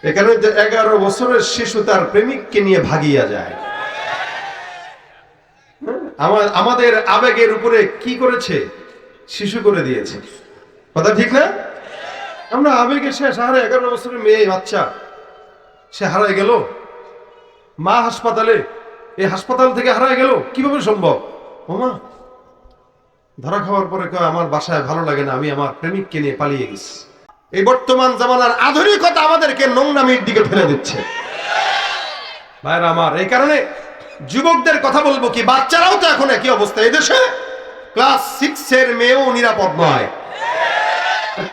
এখানে যে 11 বছরের শিশু তার প্রেমিককে নিয়ে ভাগিয়া যায়। আমাদের আবেগের উপরে কি করেছে? শিশু করে দিয়েছে। কথা ঠিক না? আমরা আবেগে শেষ। আরে 11 বছরের মেয়ে বাচ্চা সে হারায় গেল, মা হাসপাতালে, এই হাসপাতাল থেকে হারায় গেল, কিভাবে সম্ভব? ওমা ধরা খাওয়ার পরে কয় আমার বাসায় ভালো লাগে না, আমি আমার প্রেমিককে নিয়ে পালিয়ে গেছি। এই বর্তমান জামানার আধুনিকতা আমাদেরকে নোংরামির দিকে ফেলে দিচ্ছে ভাইরা আমার। এই কারণে যুবকদের কথা বলবো কি, বাচ্চারাও তো এখন একই অবস্থা। এই দেশে ক্লাস 6 এর মেয়েও নিরাপদ নয়।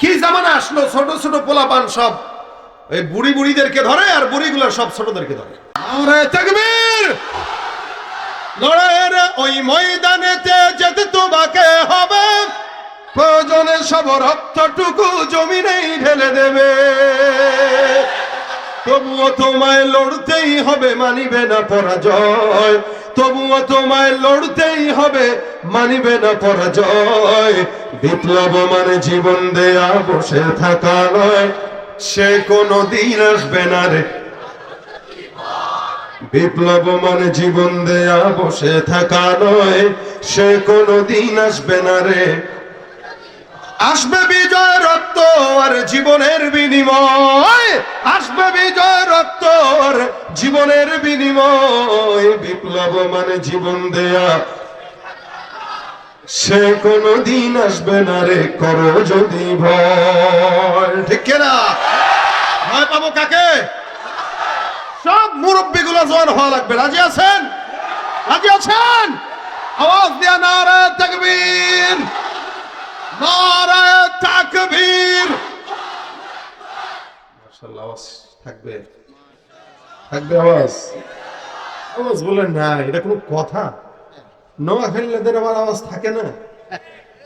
কি জামানা আসলো, ছোট ছোট পোলাপান সব এই বুড়ি বুড়িদেরকে ধরে, আর বুড়িগুলো সব ছোটদেরকে ধরে। আরে তাকবীর! লড়াইয়ের ওই ময়দানেতে যেতে তোমাকে হবে, প্রয়োজনে সব রক্তটুকু জমিনেই ঢেলে দেবে। তবুও তোমায় লড়তেই হবে, মানিবে না পরাজয়। তবুও তোমায় লড়তেই হবে, মানিবে না পরাজয়। বিপ্লব মানে জীবন দেয়া বসে থাকা নয়, সে কোনো দিন আসবে না রে। বিপ্লব মানে জীবন দেয়া বসে থাকা নয়, সে কোনো দিন আসবে না রে। আসবে বিজয় রক্ত আর জীবনের বিনিময়, আসবে বিজয় রক্ত আর জীবনের বিনিময়। বিপ্লব মানে জীবন দেয়া, সে কোনো দিন আসবে না রে, করো যদি ভয়। ঠিক না? ভয় পাবো কাকে? সব মুরব্বী গুলো জোয়ান হওয়া লাগবে। রাজি আছেন? রাজি আছেন? আওয়াজ দিয়া নারে তাকবীর, নারে তাকবীর। মাশাআল্লাহ, আওয়াজ থাকবে, থাকবে আওয়াজ। আওয়াজ বলেন না, এটা কোনো কথা? নোয়াখালীদের আবার আওয়াজ থাকে না,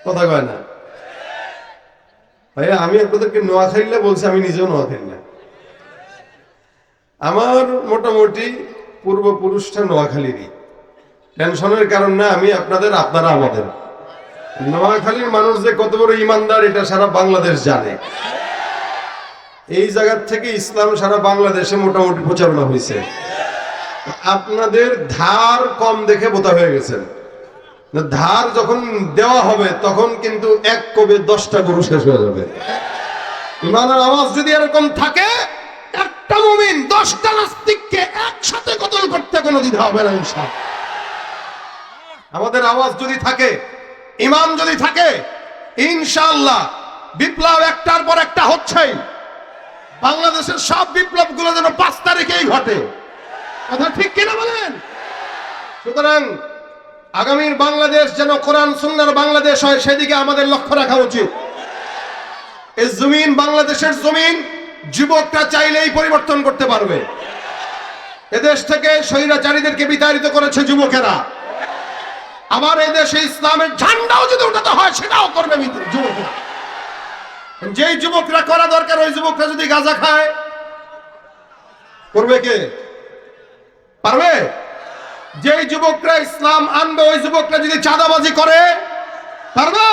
কথা কয় না ভাইয়া। আমি আপনাদেরকে নোয়াখালী বলছি, আমি নিজেও নোয়াখালী না। আমার মোটামুটি পূর্বপুরুষটা নোয়াখালীরই। টেনশনের কারণ না, আমি আপনাদের, আপনারা আমাদের। নোয়াখালীর মানুষ যে কত বড় ইমানদার এটা সারা বাংলাদেশ জানে। এই জায়গা থেকে ইসলাম সারা বাংলাদেশে মোটামুটি প্রচারণা হয়েছে। আপনাদের ধার কম দেখে বোতা হয়ে গেছেন। ধার যখন দেওয়া হবে তখন কিন্তু এক কবে 10টা গরু শেষ হয়ে যাবে। ইমানের আওয়াজ যদি এরকম থাকে, একটা মুমিন 10টা নাস্তিককে একসাথে কতল করতে কোনো দ্বিধা হবে না ইনশাআল্লাহ। আমাদের আওয়াজ যদি থাকে, ইমান যদি থাকে, ইনশাআল্লাহ বিপ্লব একটার পর একটা হচ্ছেই। বাংলাদেশের সব বিপ্লব গুলো যেন 5 তারিখেই ঘটে। কথা ঠিক কিনা বলেন? সুতরাং আগামীর বাংলাদেশ যেন কোরআন সুন্নাহর বাংলাদেশ হয়, সেদিকে আমাদের লক্ষ্য রাখা উচিত। এই জমিন বাংলাদেশের জমিন, যুবকরা চাইলেই পরিবর্তন করতে পারবে। এদেশ থেকে স্বৈরাচারীদেরকে বিতাড়িত করেছে যুবকেরা। আবার এদেশে ইসলামের ঝান্ডাও যদি উঠাতে হয় সেটাও করবে যুবকরা। যেই যুবকরা করা দরকার, ওই যুবকরা যদি গাঁজা খায়, করবে কে? পারবে? যেই যুবকরা ইসলাম আনবে, ওই যুবকরা যদি চাঁদাবাজি করে, পারবে?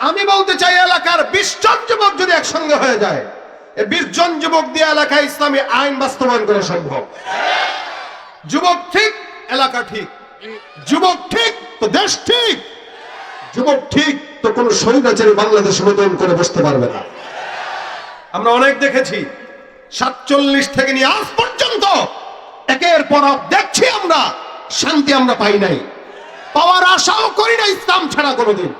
আমি বলতে চাই, এলাকার 20 জন যুবক যদি একসঙ্গে হয়ে যায়, এই 20 জন যুবক দিয়ে এলাকায় ইসলামী আইন বাস্তবায়ন করা সম্ভব। যুবক ঠিক, এলাকা ঠিক। যুবক ঠিক তো দেশ ঠিক। যুবক ঠিক তো কোন স্বৈরাচারী বাংলাদেশ নতুন করে বসতে পারবে না। আমরা অনেক দেখেছি, 47 থেকে নিয়ে আজ পর্যন্ত একের পর এক দেখছি আমরা শান্তি আমরা পাই নাই, পাওয়ার আশাও করি না ইসলাম ছাড়া কোনোদিন।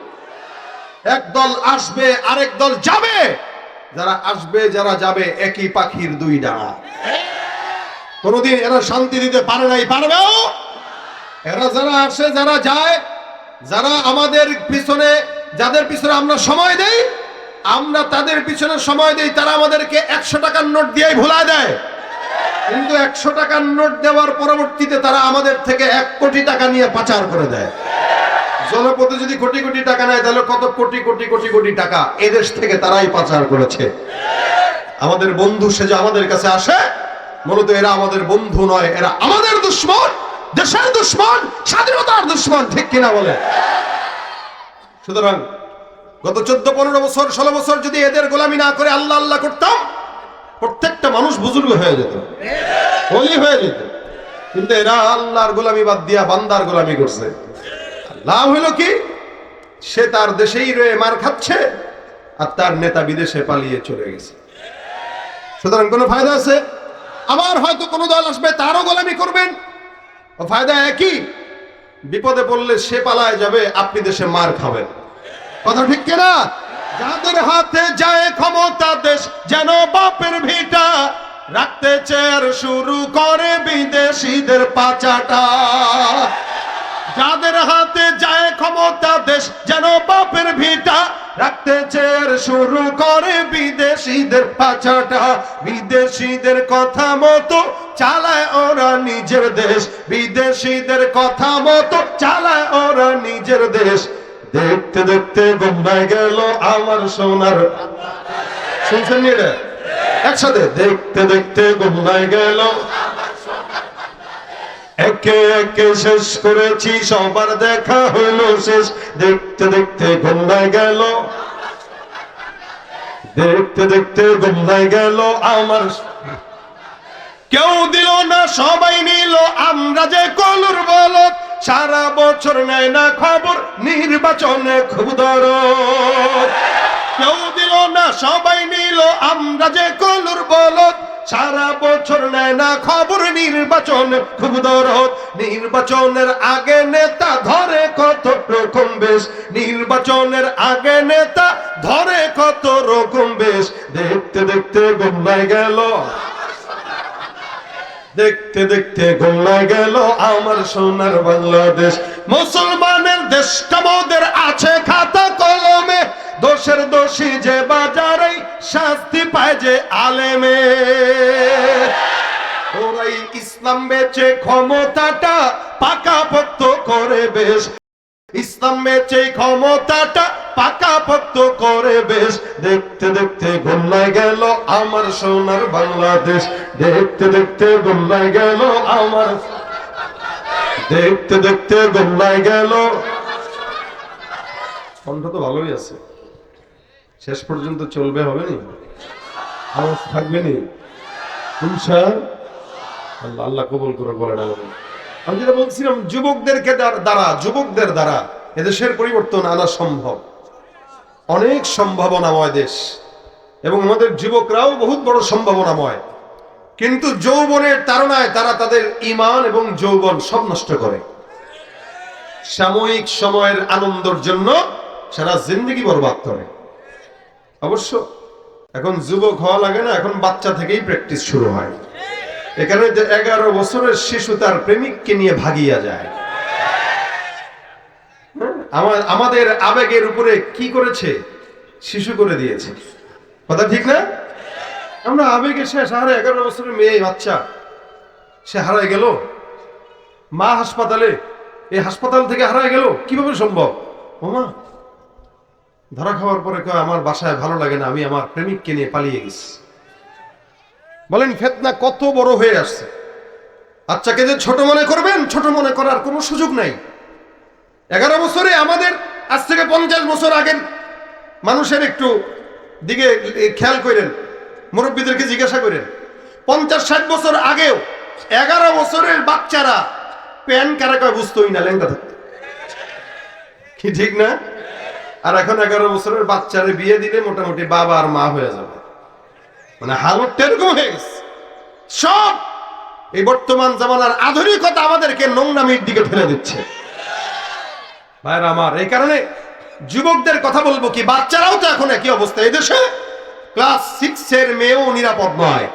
এক দল আসবে, আরেক দল যাবে। যারা আসবে, যারা যাবে, একই পাখির 2 ডানা। কোনোদিন এরা শান্তি দিতে পারে নাই, পারবেও। এরা যারা আসে, যারা যায়, যারা আমাদের পিছনে, যাদের পিছনে আমরা সময় দেই, আমরা তাদের পিছনে সময় দেই, তারা আমাদেরকে 100 টাকার নোট দিয়েই ভুলায় দেয়। কিন্তু 100 টাকার নোট দেওয়ার পরবর্তীতে তারা আমাদের থেকে 1 কোটি টাকা নিয়ে পাচার করে দেয়। জনপদে যদি কোটি কোটি টাকা নেয়, তাহলে কত কোটি কোটি কোটি কোটি টাকা এদেশ থেকে তারাই পাচার করেছে। আমাদের বন্ধু সেজে আমাদের কাছে আসে, মূলত এরা আমাদের বন্ধু নয়, এরা আমাদের দুশমন, দেশের দুশমন, স্বাধীনতার দুশমন। ঠিক কিনা বলে? সুতরাং গত 14-15 বছর, 16 বছর যদি এদের গোলামি না করে আল্লাহ আল্লাহ করতাম, প্রত্যেকটা মানুষ বুজুর্গ হয়ে যেত, ওলি হয়ে যেত। কিন্তু এরা আল্লাহর গোলামি বাদ দিয়া বান্দার গোলামি করছে। লাভ হইল কি? সে তার দেশেই রয়ে মার খাচ্ছে, আর তার নেতা বিদেশে পালিয়ে চলে গেছে। সুতরাং কোনো ফায়দা আছে? আবার হয়তো কোনো দল আসবে, তারও গোলামি করবেন, ফায়দা একই। বিপদে পড়লে সে পালায় যাবে, আপনি দেশে মার খাবেন। কথা ঠিক কিনা? যাদের হাতে যায় ক্ষমতা, দেশ যেন বাপের ভিটা, রাখতে চেয়ার শুরু করে বিদেশিদের পাচাটা। যাদের হাতে যায় ক্ষমতা, দেশ যেন বাপের ভিটা, রাখতে চেয়ার শুরু করে বিদেশিদের পাচাটা। বিদেশিদের কথা মতো চালায় ওরা নিজের দেশ, বিদেশিদের কথা মতো চালায় ওরা নিজের দেশ। দেখতে দেখতে গোম্বায় গেল আমার সোনার, শুনছেন এটা একসাথে? দেখতে দেখতে গোম্বায় গেল, একে একে শেষ করেছি, সবার দেখা হইল শেষ। দেখতে দেখতে গোম্বায় গেল, দেখতে দেখতে গোম্বায় গেল আমার। কেউ দিল না, সবাই নিল, আমরা যে কলুর বলদ। সারা বছর নেয় না খবর, নির্বাচনে খুব দরদ। কেউ দিল না, সবাই নিল, আমরা যে কলুর বলদ। সারা বছর নেয় না খবর, নির্বাচনে খুব দরদ। নির্বাচনের আগে নেতা ধরে কত রকম বেশ, নির্বাচনের আগে নেতা ধরে কত রকম বেশ। দেখতে দেখতে গোম্বায় গেল, দেখতে দেখতে গোম্বায় গেল আমার সোনার বাংলাদেশ। মুসলমানের দেশ কামদের আছে খাতা কলমে, দোষের দোষী যে বাজারে শাস্তি পায় যে আলেমে। ওরাই ইসলাম বেচে ক্ষমতাটা পাকাপোক্ত করে বেশ, ইসলাম বেচে ক্ষমতাটা পাকাপোক্ত করে বেশ। দেখতে দেখতে গোম্বায় গেল আমার সোনার বাংলাদেশ, দেখতে দেখতে গোম্বায় গেল আমার, দেখতে দেখতে গোম্বায় গেল। কণ্ঠ তো ভালোই আছে, শেষ পর্যন্ত চলবে, হবে নি? আওয়াজ থাকবে নি? ইনশাআল্লাহ। আল্লাহ কবুল করে বলেন আমিন। আমি যেটা বলছিলাম, যুবকদের দ্বারা এদেশের পরিবর্তন আনা সম্ভব। অনেক সম্ভাবনাময় দেশ, এবং আমাদের যুবকরাও বহুত বড় সম্ভাবনাময়। কিন্তু যৌবনের তাড়নায় তারা তাদের ঈমান এবং যৌবন সব নষ্ট করে। সাময়িক সময়ের আনন্দের জন্য সারা জিন্দেগি বরবাদ করে। অবশ্য এখন যুবক হওয়া লাগে না, এখন বাচ্চা থেকেই প্র্যাকটিস শুরু হয়। এখানে যে 11 বছরের শিশু তার প্রেমিককে নিয়ে ভাগিয়া যায়। আমাদের আবেগের উপরে কি করেছে? শিশু করে দিয়েছে। কথা ঠিক না? আমরা আবেগে শেষ। হারে 11 বছরের মেয়ে বাচ্চা, সে হারায় গেল মা হাসপাতালে, এই হাসপাতাল থেকে হারায় গেল, কিভাবে সম্ভব? ওমা ধরা খাওয়ার পরে কয় আমার বাসায় ভালো লাগে না, আমি আমার প্রেমিককে নিয়ে পালিয়ে গেছি। বলেন ফিতনা কত বড় হয়ে আসছে। বাচ্চাকে যে ছোট মনে করবেন, ছোট মনে করার কোনো সুযোগ নাই। 11 বছরে আমাদের আজ থেকে 50 বছর আগের মানুষের একটু দিকে খেয়াল করেন, মুরব্বীদেরকে জিজ্ঞাসা করেন। 50-60 বছর আগেও 11 বছরের বাচ্চারা প্যান কারা কয় বুঝতোই না, লেঙ্গা থাকতো। কি ঠিক না? আর এখন 11 বছরের বাচ্চারে বিয়ে দিলে মোটামুটি বাবা আর মা হয়ে যাবে। মানে হালত এরকম হয়ে গেছে। সব এই বর্তমান জামানার আধুনিকতা আমাদেরকে নোংরামির দিকে ঠেলে দিচ্ছে। ভাইরা আমার, এই কারণে যুবকদের কথা বলবো কি, বাচ্চারাও তো এখন একই অবস্থা। এদেশে ক্লাস 6 এর মেয়েও নিরাপদ নয়।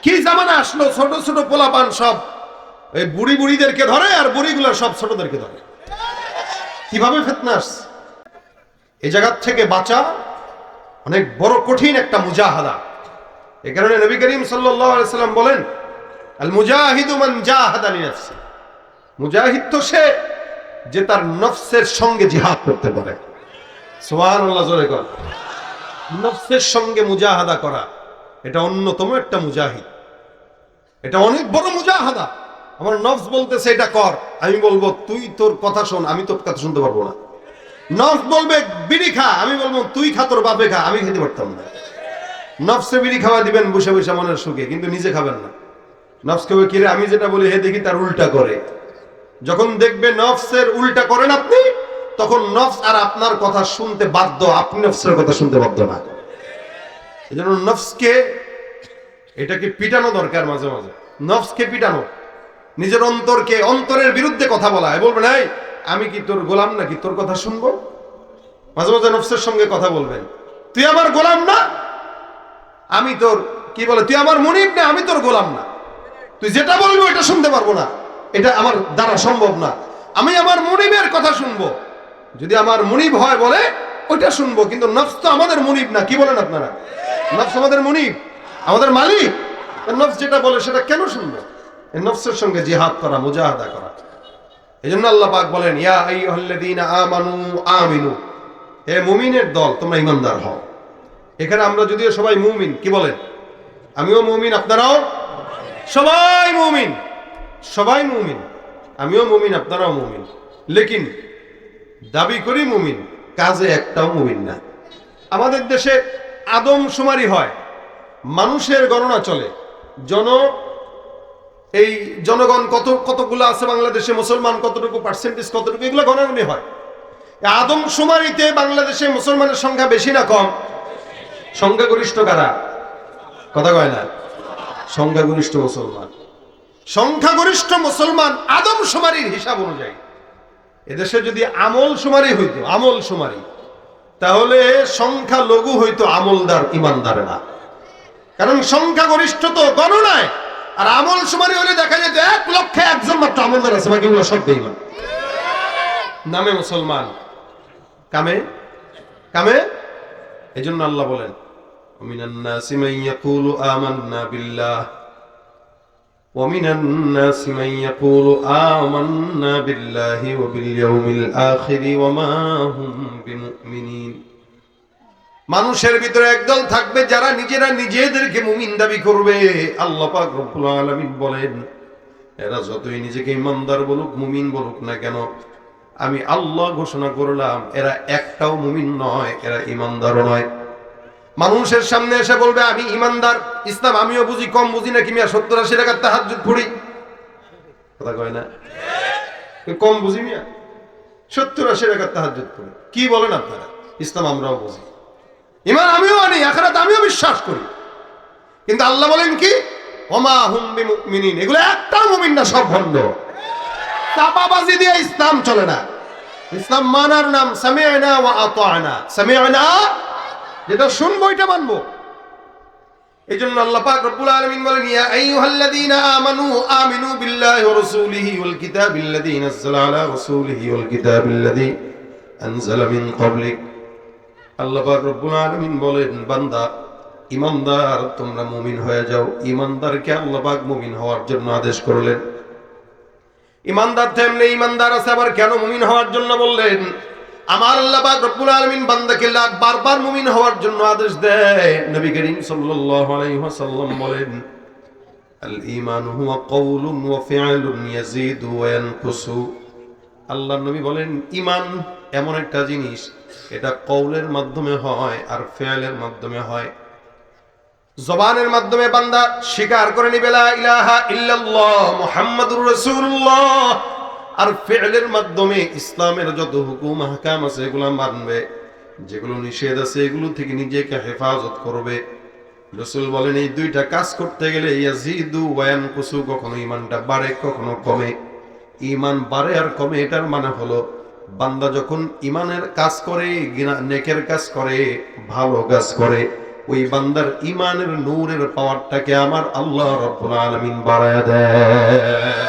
কি জামানা আসলো, ছোট ছোট পোলাপান সব এই বুড়িদেরকে ধরে, আর বুড়িগুলো সব ছোটদেরকে ধরে। কিভাবে ফিতনা আসছে? এই জায়গা থেকে বাঁচা অনেক বড় কঠিন একটা মুজাহাদা। এই কারণে নবী করিম সাল্লাল্লাহু আলাইহি সাল্লাম বলেন, আল মুজাহিদু মান জাহাদা লিনাফসি। মুজাহিদ তো সে যে তার নফসের সঙ্গে জিহাদ করতে পারে। সুবহানাল্লাহ, জোরে কর। নফসের সঙ্গে মুজাহাদা করা, এটা অন্যতম একটা মুজাহিদ। এটা অনেক বড় মুজাহাদা। আমার নফস বলতেছে এটা কর, আমি বলবো তুই তোর কথা শোন, আমি তোর কথা শুনতে পারবো না। নফস বলবে বিড়ি খা, আমি বলবো তুই খা, তোর বাপে খা, আমি খেতে পারতাম না। নফসে বিড়ি খাওয়া দিবেন বসে বসে মনের সুখে, কিন্তু নিজে খাবেন না। নফস কেউ কিরে আমি যেটা বলি হে দেখি তার উল্টা করে। যখন দেখবে নফসের উল্টা করেন আপনি, তখন নফস আর আপনার কথা শুনতে বাধ্য, আপনি নফসের কথা শুনতে বাধ্য না। এই জন্য নফসকে এটাকে পিটানো দরকার, মাঝে মাঝে নফসকে পিটানো, নিজের অন্তরকে, অন্তরের বিরুদ্ধে কথা বলা। বলবেন এই আমি কি তোর গোলাম নাকি তোর কথা শুনবো? মাঝে মাঝে নফসের সঙ্গে কথা বলবেন, তুই আমার গোলাম না, আমি তোর কি বলে তুই আমার মুনিব না, আমি তোর গোলাম না, তুই যেটা বলবি এটা শুনতে পারবো না, এটা আমার দ্বারা সম্ভব না, আমি আমার মুনিবের কথা শুনবো, যদি আমার মুনিব হয় বলে ওইটা শুনবো, কিন্তু নফস তো আমাদের মুনিব না। কি বলেন আপনারা? নফস আমাদের মুনিব, আমাদের মালিক। নফস যেটা বলে সেটা কেন শুনবো? এই নফসের সঙ্গে জিহাদ করা, মুজাহাদা করা। এজন্য আল্লাহ পাক বলেন ইয়া আইয়ুহাল্লাযীনা আমানু আমিনু, হে মুমিনের দল তোমরা ঈমানদার হও। এখানে আমরা যদিও সবাই মুমিন, কি বলেন? আমিও মুমিন, আপনারাও সবাই মুমিন, সবাই মুমিন, আমিও মুমিন, আপনারাও মুমিন, লেকিন দাবি করি মুমিন, কাজে একটাও মুমিন না। আমাদের দেশে আদমশুমারি হয়, মানুষের গণনা চলে, এই জনগণ কতগুলো আছে বাংলাদেশে, মুসলমান কতটুকু, পার্সেন্টেজ কতটুকু, এগুলো গণাগুনি হয়। আদমশুমারিতে বাংলাদেশে মুসলমানের সংখ্যা বেশি না কম? সংখ্যাগরিষ্ঠ কারা? কথা কয় না। সংখ্যাগরিষ্ঠ মুসলমান। সংখ্যাগরিষ্ঠ মুসলমান আদমশুমারির হিসাব অনুযায়ী। এদেশে যদি আমল শুমারি হইতো, আমল শুমারি, তাহলে সংখ্যা লঘু হইতো আমলদার ইমানদারেরা। কারণ সংখ্যাগরিষ্ঠ তো গণনায়, আর আমল শুমারি হলে দেখা যেত 1 লক্ষে 1 জন মাত্র আমলদার আছে, বাকিগুলো সব বেঈমান। নামে মুসলমান, কামে কামে। এজন্য আল্লাহ বলেন ওমিনান নাসি মান ইয়াকুলু আমান্না বিল্লাহ ওমিনান নাসি মান ইয়াকুলু আমান্না বিল্লাহি ওয়া বিল ইয়াউমিল আখিরি ওয়া মা হুম বিমুমিনিন। মানুষের ভিতরে একদল থাকবে যারা নিজেরা নিজেদেরকে মুমিন দাবি করবে। আল্লাহ পাক রব্বুল আলামিন বলেন এরা যতই নিজেকে ইমানদার বলুক, মুমিন বলুক না কেন, আমি আল্লাহ ঘোষণা করলাম এরা একটাও মুমিন নয়, এরা ইমানদারও নয়। মানুষের সামনে এসে বলবে আমি ইমানদার, ইসলাম আমিও বুঝি, কম বুঝি নাকি মিয়া, 70-80 রাকাত তাহাজ্জুদ পড়ি, কথা কয় না, কম বুঝি মিয়া, 70-80 রাকাত তাহাজ্জুদ পড়ি, কি বলেন আপনারা? ইসলাম আমরাও বুঝি, ঈমান আমিও আনি, আখিরাত আমিও বিশ্বাস করি, কিন্তু আল্লাহ বলেন কি ওমা হুম বিমুমিনিন, এগুলো একটাও মুমিন না, সব ভণ্ড। চাপাবাজি দিয়ে ইসলাম চলে না। ইসলাম মানার নাম সামি'না ওয়া আতা'না, সামি'না যেটা শুনবো এটা মানবো। এইজন্য আল্লাহ পাক রব্বুল আলামিন বলেন ইয়া আইয়ুহাল্লাযীনা আমানু আমিনু বিল্লাহি ওয়া রাসূলিহি ওয়াল কিতাবিল্লাযী নাযালা আলা রাসূলিহি ওয়াল কিতাবিল্লাযী আনজালা মিন ক্বাবলিক। আল্লাহ পাক রব্বুল আলামিন বলেন বান্দা ঈমানদার তোমরা মুমিন হয়ে যাও। ঈমানদারকে আল্লাহ পাক মুমিন হওয়ার জন্য আদেশ করলেন। ঈমানদার তো এমনি ঈমানদার আছে, আবার কেন মুমিন হওয়ার জন্য বললেন? আমার আল্লাহ পাক রব্বুল আলামিন বান্দাকে বারবার মুমিন হওয়ার জন্য আদেশ দেয়। নবী করিম সাল্লাল্লাহু আলাইহি ওয়াসাল্লাম বলেন আল ঈমান হুয়া কওলুন ওয়া ফি'লুন ইয়াজিদু ওয়া ইয়ানকুসু। আল্লাহ নবী বলেন ঈমান এমন একটা জিনিস, এটা কওলের মাধ্যমে হয় আর ফি'লের মাধ্যমে হয়। জবানের মাধ্যমে বান্দা স্বীকার করে নিবে লা ইলাহা ইল্লাল্লাহ মুহাম্মাদুর রাসূলুল্লাহ, আর ফি'লের মাধ্যমে ইসলামের যত হুকুম আহকাম আছে এগুলো মানবে, যেগুলো নিষেধ আছে এগুলো থেকে নিজেকে হেফাজত করবে। রাসূল বলেন এই দুইটা কাজ করতে গেলে ইয়াজিদু ওয়া ইয়ানকুসু, কখনো ঈমানটা বাড়ে কখনো কমে। ঈমান বাড়ে আর কমে, এটার মানে হলো বান্দা যখন ঈমানের কাজ করে, নেকের কাজ করে, ভালো কাজ করে, ওই বান্দার ঈমানের নূরের পাওয়ারটাকে আমার আল্লাহ রাব্বুল আলামিন বাড়ায়া দেয়।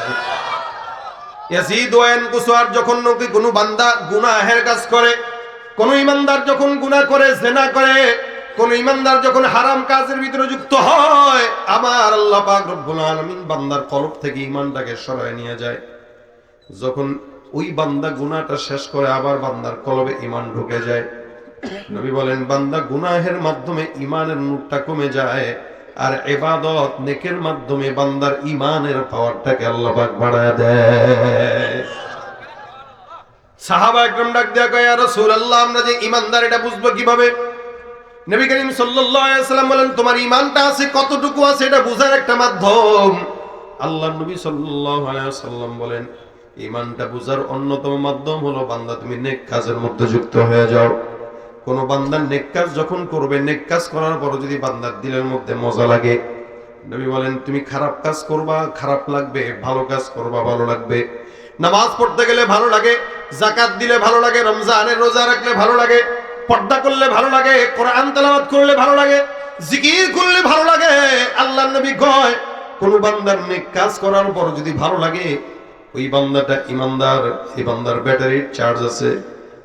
ইয়াজিদু ওয়া ইয়ানকুসু, আর যখন নাকি কোনো বান্দা গুনাহের কাজ করে, কোন ঈমানদার যখন গুনাহ করে, জিনা করে, কোন ঈমানদার যখন হারাম কাজের ভিতরে যুক্ত হয়, আমার আল্লাহ পাক রব্বুল আলামিন বান্দার কলব থেকে ঈমানটাকে সরায় নিয়ে যায়। যখন ওই বান্দা গুনাহটা শেষ করে আবার বান্দার কলবে ঈমান ঢুকে যায়। নবী বলেন বান্দা গুনাহের মাধ্যমে ঈমানের নূরটা কমে যায়, আর ইবাদত নেকের মাধ্যমে বান্দার ঈমানের পাওয়ারটাকে আল্লাহ পাক বাড়ায় দেয়। সাহাবা একরাম ডাক দেয়া কয় ইয়া রাসূলুল্লাহ আমরা যে ঈমানদার এটা বুঝবো কিভাবে? নবী করিম সাল্লাল্লাহু আলাইহি ওয়াসাল্লাম বলেন তোমার ঈমানটা আছে কতটুকু আছে এটা বোঝার একটা মাধ্যম। আল্লাহর নবী সাল্লাল্লাহু আলাইহি ওয়াসাল্লাম বলেন ঈমানটা বোঝার অন্যতম মাধ্যম হলো বান্দা তুমি নেক কাজের মধ্যে যুক্ত হয়ে যাও। কোন বান্দা নেক কাজ যখন করবে, নেক কাজ করার পর যদি বান্দার দিলের মধ্যে মজা লাগে, নবী বলেন তুমি খারাপ কাজ করবা খারাপ লাগবে, ভালো কাজ করবা ভালো লাগবে। নামাজ পড়তে গেলে ভালো লাগে, যাকাত দিলে ভালো লাগে, রমজানের রোজা রাখলে ভালো লাগে, পর্দা করলে ভালো লাগে, কোরআন তেলাওয়াত করলে ভালো লাগে, জিকির করলে ভালো লাগে। আল্লাহর নবী কয় কোন বান্দার নেক কাজ করার পর যদি ভালো লাগে ওই বান্দাটা ঈমানদার, এই বান্দার ব্যাটারির চার্জ আছে।